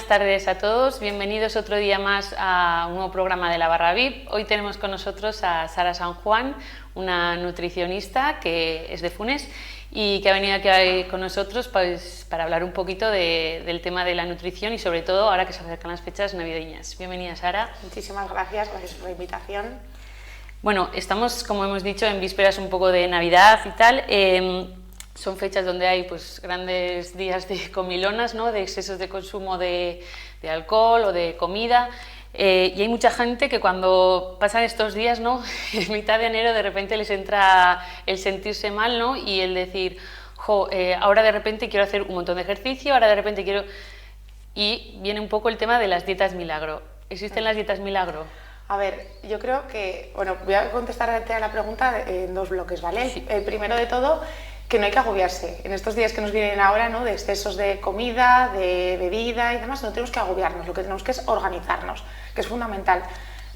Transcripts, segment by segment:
buenas tardes a todos. Bienvenidos otro día más a un nuevo programa de la Barra VIP. Hoy tenemos con nosotros a Sara San Juan, una nutricionista que es de Funes y que ha venido aquí con nosotros pues, para hablar un poquito del tema de la nutrición y sobre todo ahora que se acercan las fechas navideñas. Bienvenida, Sara. Muchísimas gracias por la invitación. Bueno, estamos, como hemos dicho, en vísperas un poco de Navidad y tal. Son fechas donde hay pues, grandes días de comilonas, ¿no? De excesos de consumo de alcohol o de comida. Y hay mucha gente que cuando pasan estos días, ¿no? En mitad de enero de repente les entra el sentirse mal, ¿no? Y el decir, ahora de repente quiero hacer un montón de ejercicio, ahora de repente quiero... Y viene un poco el tema de las dietas milagro. ¿Existen las dietas milagro? A ver, yo creo que... Bueno, voy a contestarte a la pregunta en dos bloques, ¿vale? Sí. El primero de todo, que no hay que agobiarse. En estos días que nos vienen ahora, ¿no? De excesos de comida, de bebida y demás, no tenemos que agobiarnos. Lo que tenemos que es organizarnos, que es fundamental.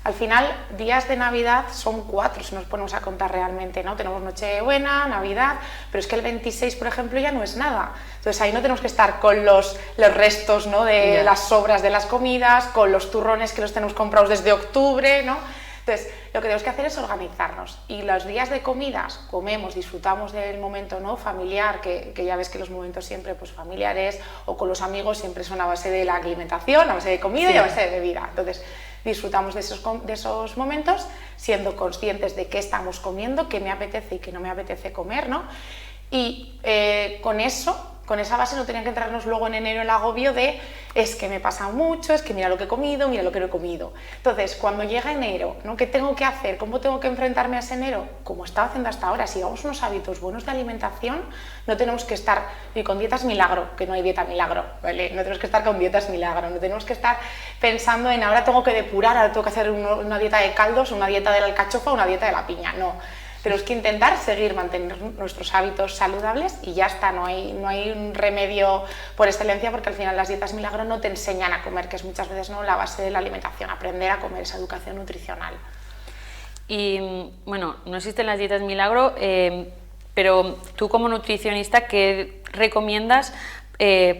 Al final, días de Navidad son 4, si nos ponemos a contar realmente, ¿no? Tenemos Nochebuena, Navidad, pero es que el 26, por ejemplo, ya no es nada. Entonces ahí no tenemos que estar con los restos, ¿no? De las sobras de las comidas, con los turrones que los tenemos comprados desde octubre, ¿no? Entonces, lo que tenemos que hacer es organizarnos. Y los días de comidas, comemos, disfrutamos del momento, ¿no? Familiar, que ya ves que los momentos siempre pues, familiares o con los amigos siempre son a base de la alimentación, a base de comida Sí. y a base de bebida. Entonces, disfrutamos de esos momentos, siendo conscientes de qué estamos comiendo, qué me apetece y qué no me apetece comer, ¿no? Y con esa base no tenían que entrarnos luego en enero el agobio de es que me pasa mucho, es que mira lo que he comido, mira lo que no he comido. Entonces, cuando llega enero, ¿no? ¿Qué tengo que hacer? ¿Cómo tengo que enfrentarme a ese enero? Como estaba haciendo hasta ahora, si llevamos unos hábitos buenos de alimentación, no tenemos que estar y con dietas milagro, que no hay dieta milagro, ¿vale? No tenemos que estar con dietas milagro, no tenemos que estar pensando en ahora tengo que depurar, ahora tengo que hacer una dieta de caldos, una dieta de la alcachofa, una dieta de la piña, no. Tenemos que intentar seguir mantener nuestros hábitos saludables y ya está, no hay un remedio por excelencia porque al final las dietas milagro no te enseñan a comer, que es muchas veces no la base de la alimentación, aprender a comer, esa educación nutricional. Y bueno, no existen las dietas milagro, pero tú como nutricionista, ¿qué recomiendas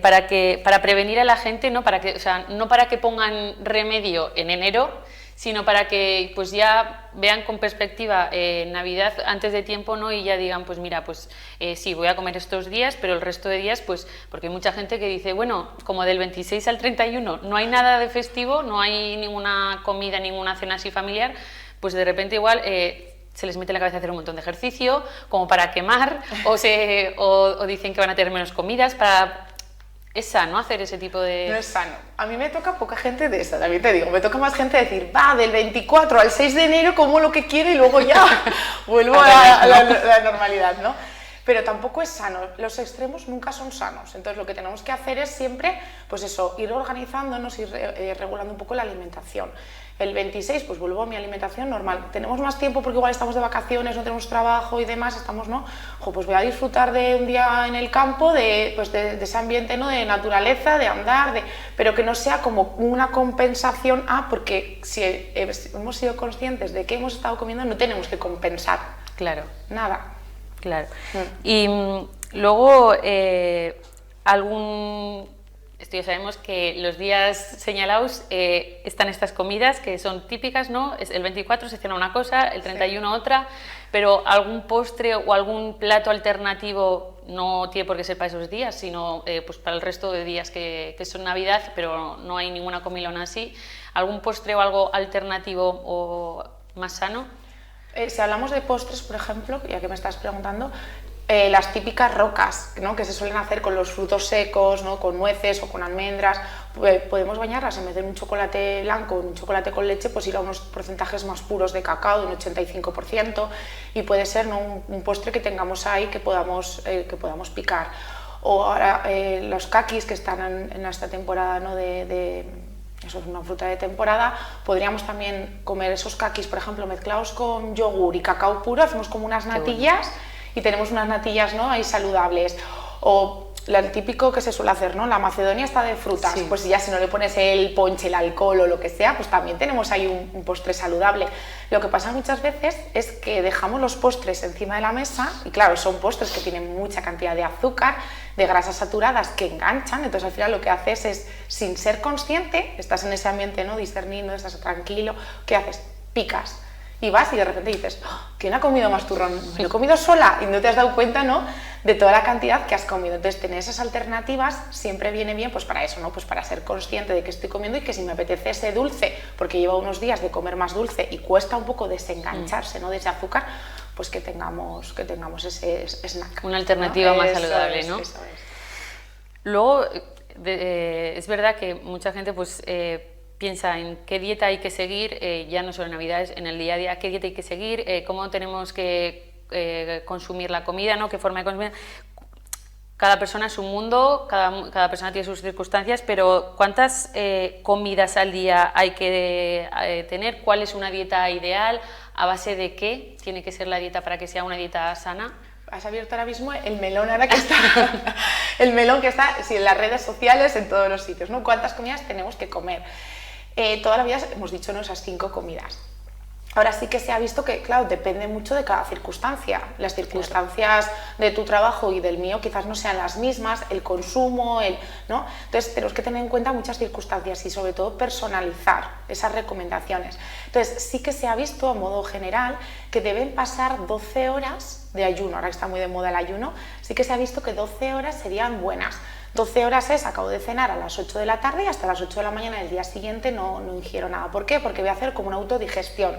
para prevenir a la gente, ¿no? O sea, no para que pongan remedio en enero, sino para que pues ya vean con perspectiva Navidad antes de tiempo, ¿no? Y ya digan, pues mira, pues sí, voy a comer estos días, pero el resto de días, pues, porque hay mucha gente que dice, bueno, como del 26 al 31 no hay nada de festivo, no hay ninguna comida, ninguna cena así familiar, pues de repente igual se les mete en la cabeza hacer un montón de ejercicio, como para quemar, o dicen que van a tener menos comidas para... ¿Es sano hacer ese tipo de...? No es sano. A mí me toca poca gente de esa, también te digo. Me toca más gente decir, va, del 24 al 6 de enero como lo que quiero y luego ya vuelvo a la normalidad, ¿no? Pero tampoco es sano. Los extremos nunca son sanos. Entonces lo que tenemos que hacer es siempre, pues eso, ir organizándonos, ir regulando un poco la alimentación. El 26, pues vuelvo a mi alimentación normal. Tenemos más tiempo porque igual estamos de vacaciones, no tenemos trabajo y demás, estamos, ¿no? Pues voy a disfrutar de un día en el campo, de ese ambiente, ¿no? De naturaleza, de andar, pero que no sea como una compensación porque si hemos sido conscientes de que hemos estado comiendo, no tenemos que compensar. Claro. Nada. Claro. Y luego, esto ya sabemos que los días señalados están estas comidas que son típicas, ¿no? El 24 se cena una cosa, el 31 otra, pero algún postre o algún plato alternativo no tiene por qué ser para esos días, sino pues para el resto de días que son Navidad, pero no hay ninguna comilona así. ¿Algún postre o algo alternativo o más sano? Si hablamos de postres, por ejemplo, ya que me estás preguntando, las típicas rocas, ¿no? Que se suelen hacer con los frutos secos, ¿no? Con nueces o con almendras, podemos bañarlas en vez de un chocolate blanco o un chocolate con leche, pues ir a unos porcentajes más puros de cacao, de un 85%, y puede ser, ¿no? un postre que tengamos ahí que podamos picar. O ahora los kakis que están en esta temporada, ¿no? Eso es una fruta de temporada, podríamos también comer esos kakis, por ejemplo, mezclados con yogur y cacao puro, hacemos como unas natillas y tenemos unas natillas, ¿no? Ahí saludables. O el típico que se suele hacer, ¿no? La macedonia está de frutas, Sí. pues ya si no le pones el ponche, el alcohol o lo que sea, pues también tenemos ahí un postre saludable. Lo que pasa muchas veces es que dejamos los postres encima de la mesa y claro, son postres que tienen mucha cantidad de azúcar, de grasas saturadas que enganchan, entonces al final lo que haces es, sin ser consciente, estás en ese ambiente, ¿no? Discerniendo, estás tranquilo, ¿qué haces? Picas. Y vas y de repente dices, ¡oh! ¿Quién ha comido más turrón? ¿Me lo he comido sola? Y no te has dado cuenta, ¿no?, de toda la cantidad que has comido. Entonces, tener esas alternativas siempre viene bien, pues para eso, ¿no? Pues para ser consciente de que estoy comiendo y que si me apetece ese dulce, porque llevo unos días de comer más dulce y cuesta un poco desengancharse, ¿no?, de ese azúcar, pues que tengamos ese snack. Una alternativa, ¿no?, más saludable, ¿no? Eso es. Luego, es verdad que mucha gente pues piensa en qué dieta hay que seguir, ya no solo en Navidades, en el día a día, qué dieta hay que seguir, cómo tenemos que consumir la comida, ¿no?, qué forma de consumir. Cada persona es un mundo, cada persona tiene sus circunstancias, pero ¿cuántas comidas al día hay que tener? ¿Cuál es una dieta ideal? ¿A base de qué tiene que ser la dieta para que sea una dieta sana? Has abierto ahora mismo el melón, ahora que está, el melón que está sí, en las redes sociales, en todos los sitios, ¿no? ¿Cuántas comidas tenemos que comer? Toda la vida hemos dicho, ¿no?, esas 5 comidas. Ahora sí que se ha visto que, claro, depende mucho de cada circunstancia. Las circunstancias de tu trabajo y del mío quizás no sean las mismas, el consumo, ¿no? Entonces tenemos que tener en cuenta muchas circunstancias y sobre todo personalizar esas recomendaciones. Entonces sí que se ha visto a modo general que deben pasar 12 horas de ayuno. Ahora que está muy de moda el ayuno, sí que se ha visto que 12 horas serían buenas. 12 horas es, acabo de cenar a las 8 de la tarde y hasta las 8 de la mañana del día siguiente no ingiero nada. ¿Por qué? Porque voy a hacer como una autodigestión.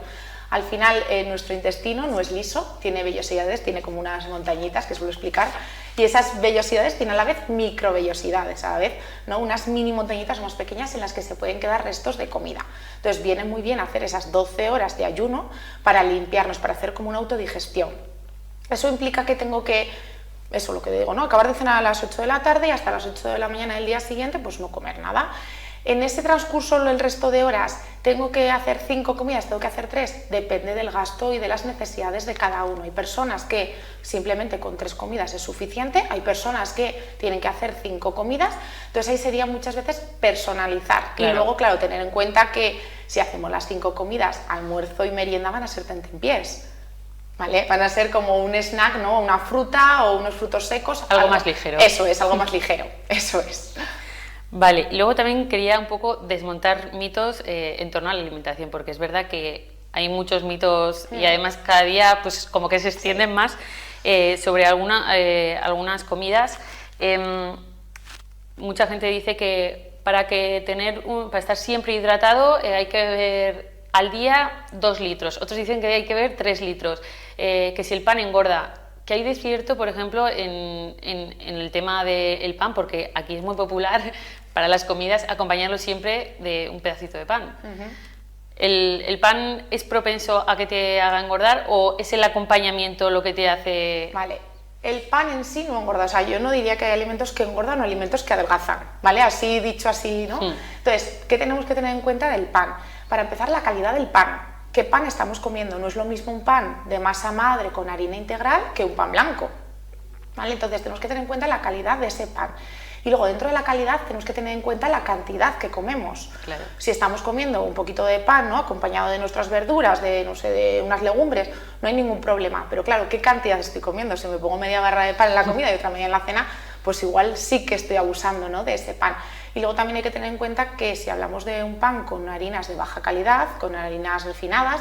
Al final nuestro intestino no es liso, tiene vellosidades, tiene como unas montañitas que suelo explicar, y esas vellosidades tienen a la vez microvellosidades, a la vez, ¿no?, unas mini montañitas más pequeñas en las que se pueden quedar restos de comida. Entonces viene muy bien hacer esas 12 horas de ayuno para limpiarnos, para hacer como una autodigestión. Eso implica que tengo que, eso lo que digo, ¿no?, acabar de cenar a las 8 de la tarde y hasta las 8 de la mañana del día siguiente pues no comer nada. En ese transcurso, el resto de horas, ¿tengo que hacer 5 comidas? ¿Tengo que hacer 3? Depende del gasto y de las necesidades de cada uno. Hay personas que simplemente con 3 comidas es suficiente, hay personas que tienen que hacer 5 comidas, entonces ahí sería muchas veces personalizar. Claro. Y luego, claro, tener en cuenta que si hacemos las 5 comidas, almuerzo y merienda van a ser tentempiés. ¿Vale? Van a ser como un snack, ¿no?, una fruta o unos frutos secos. Algo más ligero. Eso es, algo más ligero, eso es. Vale, y luego también quería un poco desmontar mitos en torno a la alimentación, porque es verdad que hay muchos mitos y además cada día pues como que se extienden más sobre algunas comidas. Mucha gente dice que para estar siempre hidratado hay que beber al día 2 litros, otros dicen que hay que beber 3 litros, que si el pan engorda. ¿Qué hay de cierto, por ejemplo, en el tema del pan? Porque aquí es muy popular para las comidas acompañarlo siempre de un pedacito de pan. ¿El pan es propenso a que te haga engordar o es el acompañamiento lo que te hace...? Vale, el pan en sí no engorda, o sea, yo no diría que hay alimentos que engordan o alimentos que adelgazan, ¿vale? Así, dicho así, ¿no? Entonces, ¿qué tenemos que tener en cuenta del pan? Para empezar, la calidad del pan. ¿Qué pan estamos comiendo? No es lo mismo un pan de masa madre con harina integral que un pan blanco, ¿vale? Entonces tenemos que tener en cuenta la calidad de ese pan. Y luego dentro de la calidad tenemos que tener en cuenta la cantidad que comemos. Claro. Si estamos comiendo un poquito de pan, ¿no?, acompañado de nuestras verduras, de, no sé, de unas legumbres, no hay ningún problema. Pero claro, ¿qué cantidad estoy comiendo? Si me pongo media barra de pan en la comida y otra media en la cena, pues igual sí que estoy abusando, ¿no?, de ese pan. Y luego también hay que tener en cuenta que si hablamos de un pan con harinas de baja calidad, con harinas refinadas,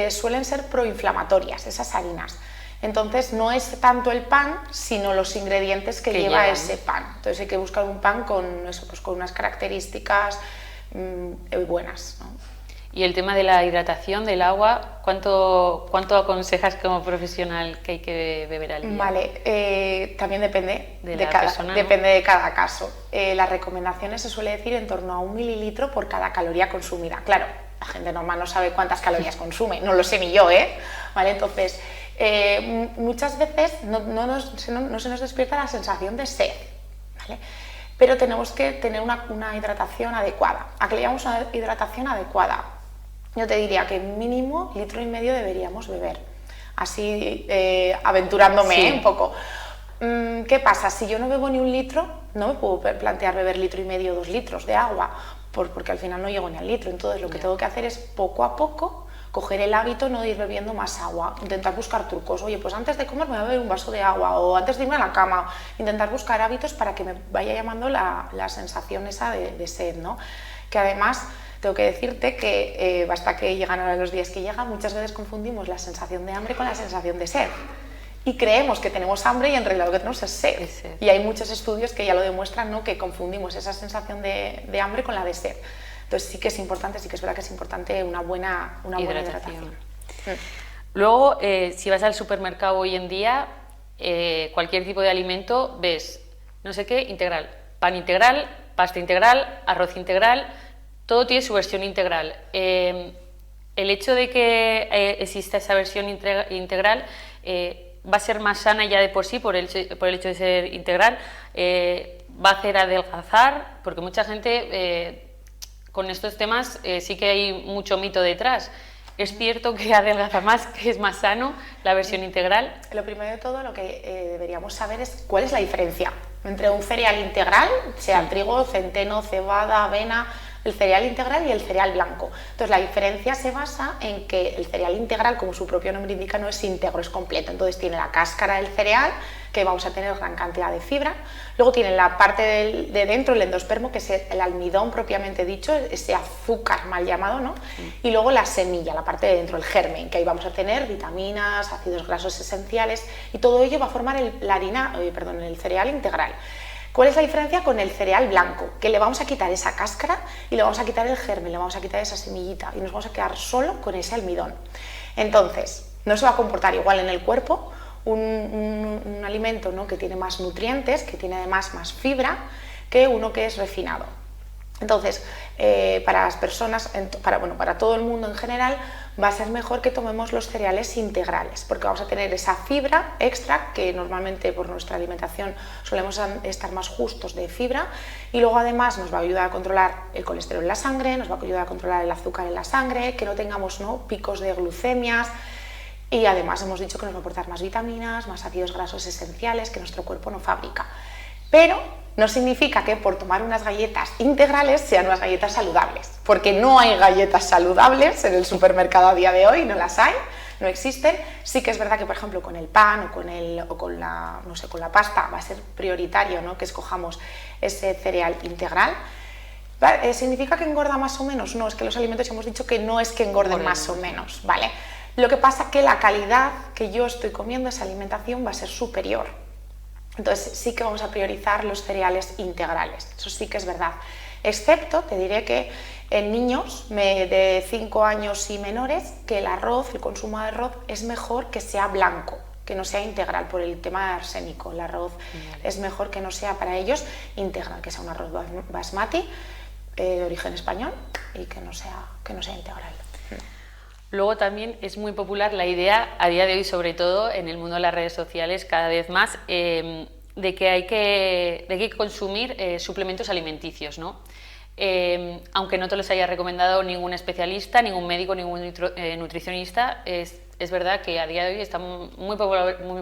suelen ser proinflamatorias esas harinas. Entonces no es tanto el pan, sino los ingredientes que lleva ese pan. Entonces hay que buscar un pan con, eso, pues con unas características buenas, ¿no? Y el tema de la hidratación del agua, ¿cuánto aconsejas como profesional que hay que beber al día? Vale, también depende de cada persona, ¿no? Depende de cada caso. Las recomendaciones se suele decir en torno a 1 mililitro por cada caloría consumida. Claro, la gente normal no sabe cuántas calorías consume, no lo sé ni yo, ¿eh? Vale, entonces, muchas veces no se nos despierta la sensación de sed, ¿vale? Pero tenemos que tener una hidratación adecuada. ¿A qué le llamamos una hidratación adecuada? Yo te diría que mínimo 1,5 litros deberíamos beber, así aventurándome, sí, un poco. ¿Qué pasa? Si yo no bebo ni un litro, no me puedo plantear beber 1,5 litros o 2 litros de agua, porque al final no llego ni al litro. Entonces lo que tengo que hacer es poco a poco coger el hábito, no de ir bebiendo más agua, intentar buscar trucos. Oye, pues antes de comer me voy a beber un vaso de agua, o antes de irme a la cama, intentar buscar hábitos para que me vaya llamando la sensación esa de sed, ¿no? Que además tengo que decirte que basta que llegan ahora los días que llegan, muchas veces confundimos la sensación de hambre con la sensación de sed. Y creemos que tenemos hambre y en realidad lo que tenemos es sed. Y hay muchos estudios que ya lo demuestran, ¿no? Que confundimos esa sensación de hambre con la de sed. Entonces sí que es importante, sí que es verdad que es importante una buena hidratación. Luego, si vas al supermercado hoy en día, cualquier tipo de alimento, ves, no sé qué, integral, pan integral, pasta integral, arroz integral, todo tiene su versión integral. El hecho de que exista esa versión integral va a ser más sana ya de por sí por el hecho de ser integral, va a hacer adelgazar, porque mucha gente con estos temas sí que hay mucho mito detrás. ¿Es cierto que adelgaza más, que es más sano la versión integral? Lo primero de todo, lo que deberíamos saber es cuál es la diferencia entre un cereal integral, sea trigo, centeno, cebada, avena, el cereal integral y el cereal blanco. Entonces la diferencia se basa en que el cereal integral, como su propio nombre indica, no es íntegro, es completo. Entonces tiene la cáscara del cereal, que vamos a tener gran cantidad de fibra. Luego tiene la parte de dentro, el endospermo, que es el almidón propiamente dicho, ese azúcar mal llamado, ¿no? Y luego la semilla, la parte de dentro, el germen, que ahí vamos a tener vitaminas, ácidos grasos esenciales, y todo ello va a formar el cereal integral. ¿Cuál es la diferencia con el cereal blanco? Que le vamos a quitar esa cáscara y le vamos a quitar el germen, le vamos a quitar esa semillita y nos vamos a quedar solo con ese almidón. Entonces, no se va a comportar igual en el cuerpo un alimento, ¿no? Que tiene más nutrientes, que tiene además más fibra, que uno que es refinado. Entonces, para las personas, para todo el mundo en general, va a ser mejor que tomemos los cereales integrales, porque vamos a tener esa fibra extra, que normalmente por nuestra alimentación solemos estar más justos de fibra, y luego además nos va a ayudar a controlar el colesterol en la sangre, nos va a ayudar a controlar el azúcar en la sangre, que no tengamos, ¿no? Picos de glucemias, y además hemos dicho que nos va a aportar más vitaminas, más ácidos grasos esenciales que nuestro cuerpo no fabrica. Pero no significa que por tomar unas galletas integrales sean unas galletas saludables, porque no hay galletas saludables en el supermercado a día de hoy, no las hay, no existen. Sí que es verdad que, por ejemplo, con el pan o con la pasta va a ser prioritario, ¿no? Que escojamos ese cereal integral. ¿Significa que engorda más o menos? No, es que los alimentos hemos dicho que no es que engorden más o menos, ¿vale? Lo que pasa es que la calidad que yo estoy comiendo, esa alimentación, va a ser superior. Entonces sí que vamos a priorizar los cereales integrales, eso sí que es verdad. Excepto, te diré que en niños de 5 años y menores, que el arroz, el consumo de arroz es mejor que sea blanco, que no sea integral por el tema de arsénico. El arroz es mejor que no sea para ellos integral, que sea un arroz basmati de origen español y que no sea integral. Luego también es muy popular la idea, a día de hoy sobre todo en el mundo de las redes sociales cada vez más, de que hay que consumir suplementos alimenticios, ¿no? Aunque no te los haya recomendado ningún especialista, ningún médico, ningún nutricionista, es verdad que a día de hoy está muy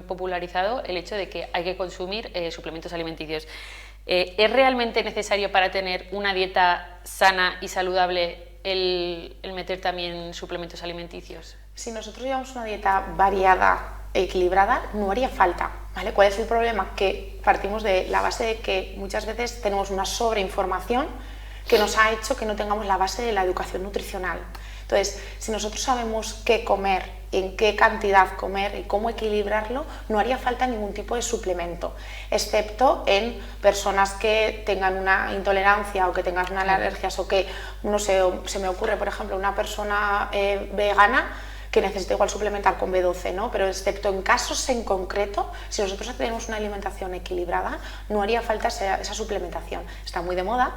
popularizado el hecho de que hay que consumir suplementos alimenticios. ¿Es realmente necesario para tener una dieta sana y saludable el meter también suplementos alimenticios? Si nosotros llevamos una dieta variada e equilibrada, no haría falta, ¿vale? ¿Cuál es el problema? Que partimos de la base de que muchas veces tenemos una sobreinformación que nos ha hecho que no tengamos la base de la educación nutricional. Entonces, si nosotros sabemos qué comer, en qué cantidad comer y cómo equilibrarlo, no haría falta ningún tipo de suplemento, excepto en personas que tengan una intolerancia o que tengan unas alergias o que, no sé, se me ocurre, por ejemplo, una persona vegana que necesita igual suplementar con B12, ¿no? Pero excepto en casos en concreto, si nosotros tenemos una alimentación equilibrada, no haría falta esa suplementación. Está muy de moda,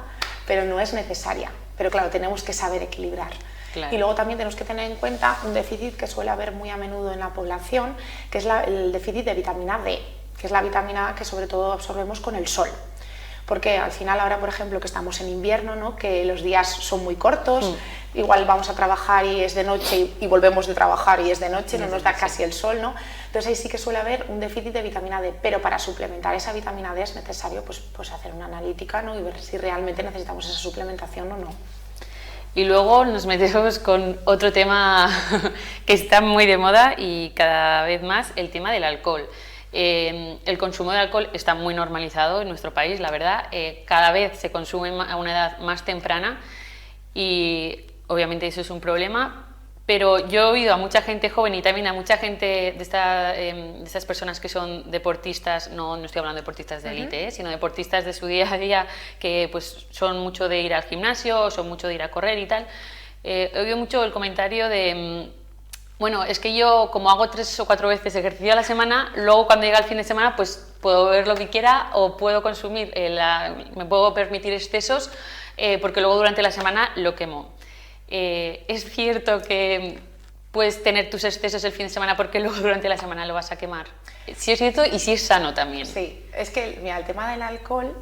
pero no es necesaria. Pero claro, tenemos que saber equilibrar. Claro. Y luego también tenemos que tener en cuenta un déficit que suele haber muy a menudo en la población, que es el déficit de vitamina D, que es la vitamina que sobre todo absorbemos con el sol. porque al final ahora, por ejemplo, que estamos en invierno, ¿no? Que los días son muy cortos, igual vamos a trabajar y es de noche y volvemos de trabajar y es de noche, no nos da casi el sol, ¿no? Entonces ahí sí que suele haber un déficit de vitamina D, pero para suplementar esa vitamina D es necesario pues hacer una analítica, ¿no? Y ver si realmente necesitamos esa suplementación o no. Y luego nos metemos con otro tema que está muy de moda y cada vez más, el tema del alcohol. El consumo de alcohol está muy normalizado en nuestro país, la verdad. Cada vez se consume a una edad más temprana y obviamente eso es un problema. Pero yo he oído a mucha gente joven y también a mucha gente de estas personas que son deportistas, no estoy hablando de deportistas de élite, sino deportistas de su día a día, que pues son mucho de ir al gimnasio, son mucho de ir a correr y tal. He oído mucho el comentario de, bueno, es que yo como hago 3 o 4 veces ejercicio a la semana, luego cuando llega el fin de semana pues puedo beber lo que quiera o puedo consumir, me puedo permitir excesos porque luego durante la semana lo quemo. ¿Es cierto que puedes tener tus excesos el fin de semana porque luego durante la semana lo vas a quemar? Sí es cierto y sí es sano también. Sí, es que mira, el tema del alcohol,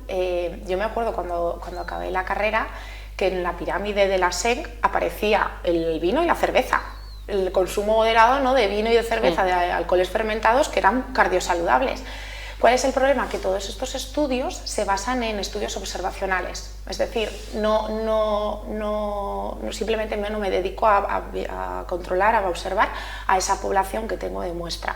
yo me acuerdo cuando acabé la carrera que en la pirámide de la SEC aparecía el vino y la cerveza, el consumo moderado, ¿no? De vino y de cerveza, de alcoholes fermentados que eran cardiosaludables. ¿Cuál es el problema? Que todos estos estudios se basan en estudios observacionales, es decir, simplemente no me dedico a controlar, a observar a esa población que tengo de muestra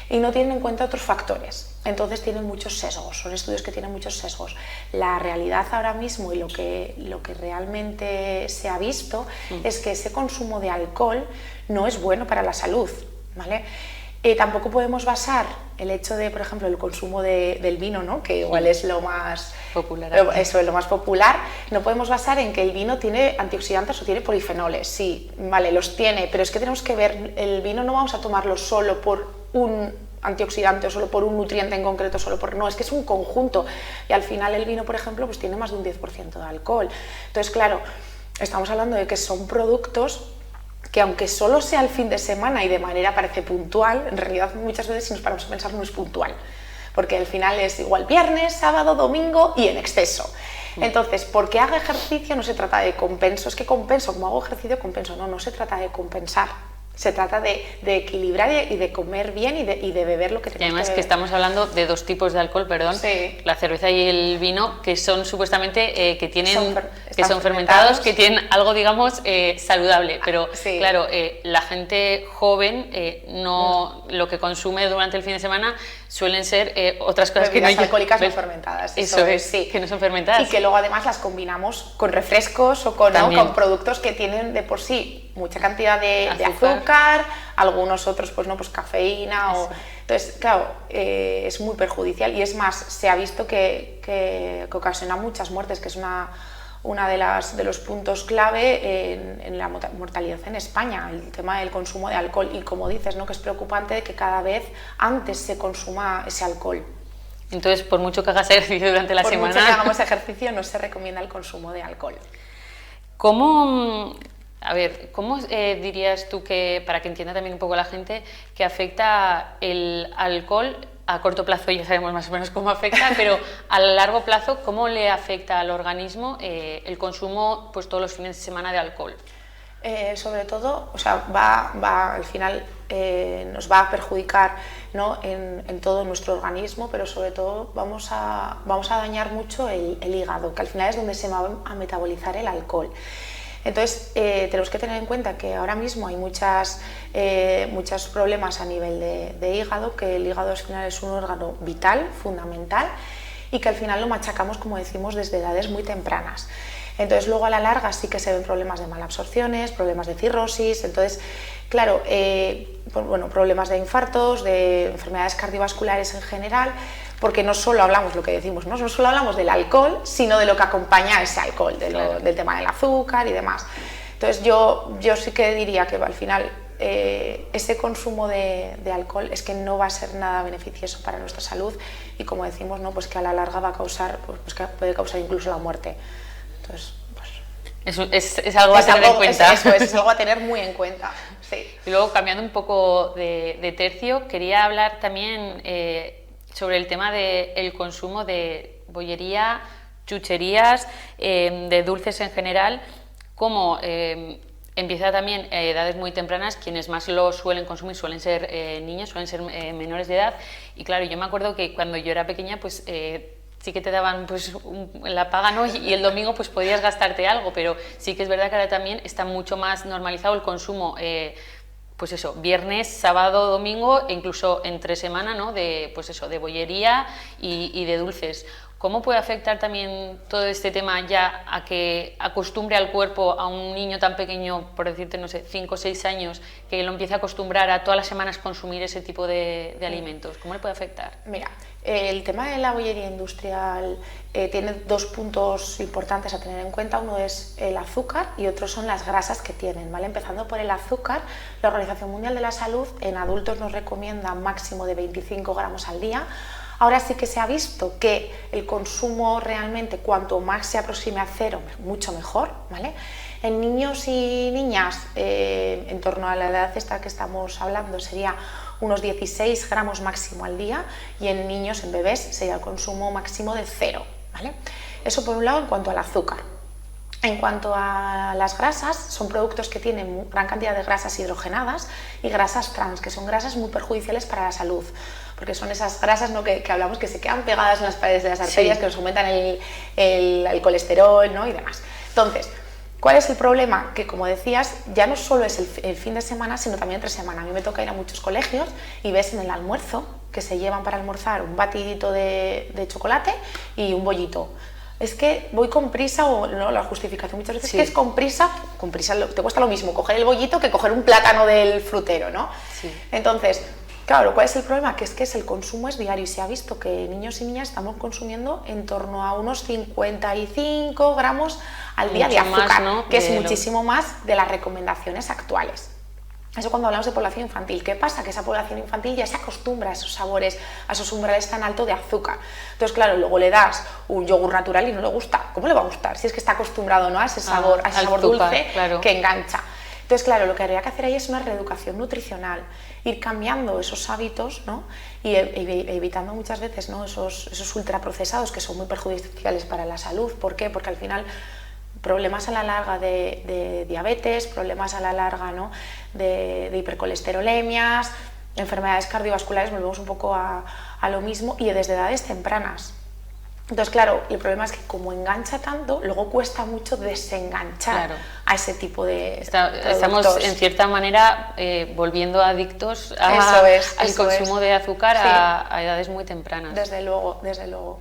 y no tienen en cuenta otros factores, entonces tienen muchos sesgos, son estudios que tienen muchos sesgos. La realidad ahora mismo y lo que realmente se ha visto es que ese consumo de alcohol no es bueno para la salud, ¿vale? Tampoco podemos basar el hecho de, por ejemplo, el consumo del vino, ¿no? Que igual es lo más popular. Eso es lo más popular. No podemos basar en que el vino tiene antioxidantes o tiene polifenoles. Sí, vale, los tiene, pero es que tenemos que ver, el vino no vamos a tomarlo solo por un antioxidante o solo por un nutriente en concreto, no, es que es un conjunto y al final el vino, por ejemplo, pues tiene más de un 10% de alcohol. Entonces, claro, estamos hablando de que son productos que aunque solo sea el fin de semana y de manera parece puntual, en realidad muchas veces si nos paramos a pensar no es puntual, porque al final es igual viernes, sábado, domingo y en exceso. Entonces, porque haga ejercicio no se trata de compenso, es que compenso, como hago ejercicio compenso, no se trata de compensar. Se trata de equilibrar y de comer bien y de beber lo que tenemos que beber. Y además que estamos hablando de 2 tipos de alcohol, perdón, sí. La cerveza y el vino, que son supuestamente que son fermentados, que tienen algo, digamos, saludable. Pero sí. Claro, la gente joven lo que consume durante el fin de semana suelen ser otras cosas bebidas que no alcohólicas no fermentadas. Eso es, sí. Que no son fermentadas. Y que luego además las combinamos con refrescos o con productos que tienen de por sí mucha cantidad de azúcar, algunos otros pues cafeína. Entonces, claro, es muy perjudicial y es más, se ha visto que ocasiona muchas muertes, que es una de los puntos clave en la mortalidad en España, el tema del consumo de alcohol. Y como dices, ¿no? Que es preocupante de que cada vez antes se consuma ese alcohol. Entonces, por mucho que hagas ejercicio durante la semana... Por mucho que hagamos ejercicio, no se recomienda el consumo de alcohol. ¿Cómo dirías tú que, para que entienda también un poco la gente, que afecta el alcohol? A corto plazo ya sabemos más o menos cómo afecta, pero a largo plazo, ¿cómo le afecta al organismo el consumo pues todos los fines de semana de alcohol? Sobre todo, o sea, al final nos va a perjudicar, ¿no? en todo nuestro organismo, pero sobre todo vamos a dañar mucho el hígado, que al final es donde se va a metabolizar el alcohol. Entonces, tenemos que tener en cuenta que ahora mismo hay muchos problemas a nivel de hígado, que el hígado al final es un órgano vital, fundamental, y que al final lo machacamos, como decimos, desde edades muy tempranas. Entonces, luego a la larga sí que se ven problemas de malabsorciones, problemas de cirrosis, entonces, claro, problemas de infartos, de enfermedades cardiovasculares en general, porque no solo hablamos lo que decimos, no solo hablamos del alcohol, sino de lo que acompaña a ese alcohol, del tema del azúcar y demás. Entonces yo sí que diría que al final ese consumo de alcohol es que no va a ser nada beneficioso para nuestra salud y, como decimos, ¿no? Pues que a la larga va a causar, pues que puede causar incluso la muerte. Entonces, es algo a tener en cuenta. Es algo a tener muy en cuenta. Sí. Y luego, cambiando un poco de tercio, quería hablar también sobre el tema del consumo de bollería chucherías, de dulces en general, cómo empieza también a edades muy tempranas, quienes más lo suelen consumir suelen ser niños, suelen ser menores de edad, y claro, yo me acuerdo que cuando yo era pequeña, pues sí que te daban pues la paga, ¿no? Y el domingo pues podías gastarte algo, pero sí que es verdad que ahora también está mucho más normalizado el consumo, pues eso, viernes, sábado, domingo, e incluso entre semana, ¿no? De, pues eso, de bollería y de dulces. ¿Cómo puede afectar también todo este tema ya a que acostumbre al cuerpo a un niño tan pequeño, por decirte, no sé, 5 o 6 años, que lo empiece a acostumbrar a todas las semanas consumir ese tipo de alimentos? ¿Cómo le puede afectar? Mira, el tema de la bollería industrial tiene dos puntos importantes a tener en cuenta. Uno es el azúcar y otro son las grasas que tienen, ¿vale? Empezando por el azúcar, la Organización Mundial de la Salud en adultos nos recomienda un máximo de 25 gramos al día. Ahora sí que se ha visto que el consumo realmente, cuanto más se aproxime a cero, mucho mejor, ¿vale? En niños y niñas, en torno a la edad esta que estamos hablando, sería unos 16 gramos máximo al día, y en niños, en bebés, sería el consumo máximo de 0, ¿vale? Eso por un lado en cuanto al azúcar. En cuanto a las grasas, son productos que tienen gran cantidad de grasas hidrogenadas y grasas trans, que son grasas muy perjudiciales para la salud, porque son esas grasas, ¿no? que hablamos que se quedan pegadas en las paredes de las arterias, sí, que nos aumentan el colesterol, ¿no? Y demás. Entonces, ¿cuál es el problema? Que, como decías, ya no solo es el fin de semana, sino también entre semana. A mí me toca ir a muchos colegios y ves en el almuerzo que se llevan para almorzar un batidito de chocolate y un bollito. Es que voy con prisa, o no, la justificación muchas veces, sí, que es con prisa te cuesta lo mismo coger el bollito que coger un plátano del frutero, ¿no? Sí. Entonces, claro, ¿cuál es el problema? Que es el consumo es diario, y se ha visto que niños y niñas estamos consumiendo en torno a unos 55 gramos al día de azúcar, más, ¿no? Que es muchísimo más de las recomendaciones actuales. Eso cuando hablamos de población infantil. ¿Qué pasa? Que esa población infantil ya se acostumbra a esos sabores, a esos umbrales tan altos de azúcar. Entonces, claro, luego le das un yogur natural y no le gusta. ¿Cómo le va a gustar? Si es que está acostumbrado, ¿no? A ese sabor, a ese sabor azúcar, dulce, claro, que engancha. Entonces, claro, lo que habría que hacer ahí es una reeducación nutricional, ir cambiando esos hábitos, ¿no? Y evitando muchas veces, ¿no? esos ultraprocesados que son muy perjudiciales para la salud. ¿Por qué? Porque al final problemas a la larga de diabetes, problemas a la larga, ¿no? de hipercolesterolemias, enfermedades cardiovasculares, volvemos un poco a lo mismo, y desde edades tempranas. Entonces, claro, el problema es que como engancha tanto, luego cuesta mucho desenganchar, claro, a ese tipo de Estamos, en cierta manera, volviendo adictos al consumo de azúcar, sí, a edades muy tempranas. Desde luego, desde luego.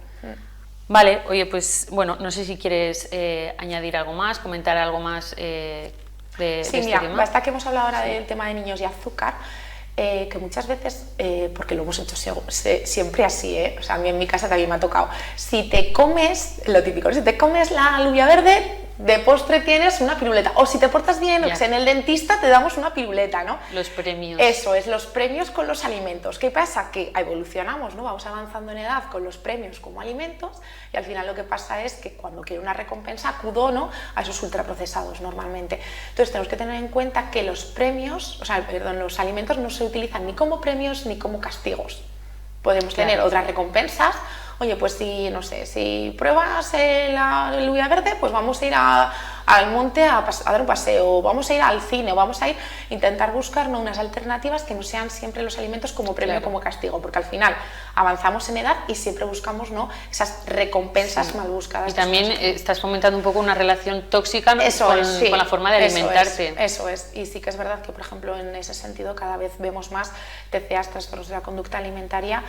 Vale, oye, pues bueno, no sé si quieres añadir algo más, comentar algo más de este mira, tema. Basta que hemos hablado ahora, sí, del tema de niños y azúcar, que muchas veces, porque lo hemos hecho siempre así, o sea, a mí en mi casa también me ha tocado, si te comes, lo típico, si te comes la alubia verde, de postre tienes una piruleta, o si te portas bien, o sea, en el dentista te damos una piruleta, ¿no? Los premios. Eso es, los premios con los alimentos. ¿Qué pasa? Que evolucionamos, ¿no? Vamos avanzando en edad con los premios como alimentos, y al final lo que pasa es que cuando quiero una recompensa acudo, ¿no? A esos ultraprocesados normalmente. Entonces tenemos que tener en cuenta que los premios, los alimentos no se utilizan ni como premios ni como castigos. Podemos tener otras recompensas. Oye, pues si, no sé, si pruebas la alubia verde, pues vamos a ir al monte a dar un paseo, vamos a ir al cine, vamos a intentar buscar, ¿no? Unas alternativas que no sean siempre los alimentos como premio, claro, como castigo, porque al final avanzamos en edad y siempre buscamos, ¿no? Esas recompensas, sí, mal buscadas. Y también estás fomentando un poco una relación tóxica, ¿no? con la forma de alimentarte. Eso es, y sí que es verdad que, por ejemplo, en ese sentido cada vez vemos más TCAs, trastornos de la conducta alimentaria,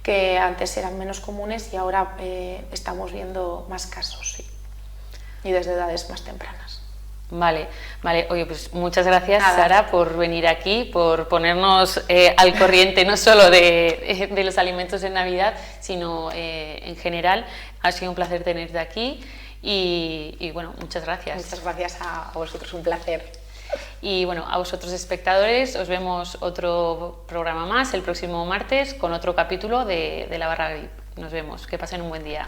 que antes eran menos comunes y ahora estamos viendo más casos, sí, y desde edades más tempranas. Vale, oye, pues muchas gracias, Sara, por venir aquí, por ponernos al corriente no solo de los alimentos de Navidad, sino en general. Ha sido un placer tenerte aquí y bueno, muchas gracias. Muchas gracias a vosotros, un placer. Y bueno, a vosotros espectadores, os vemos otro programa más el próximo martes con otro capítulo de La Barra VIP. Nos vemos, que pasen un buen día.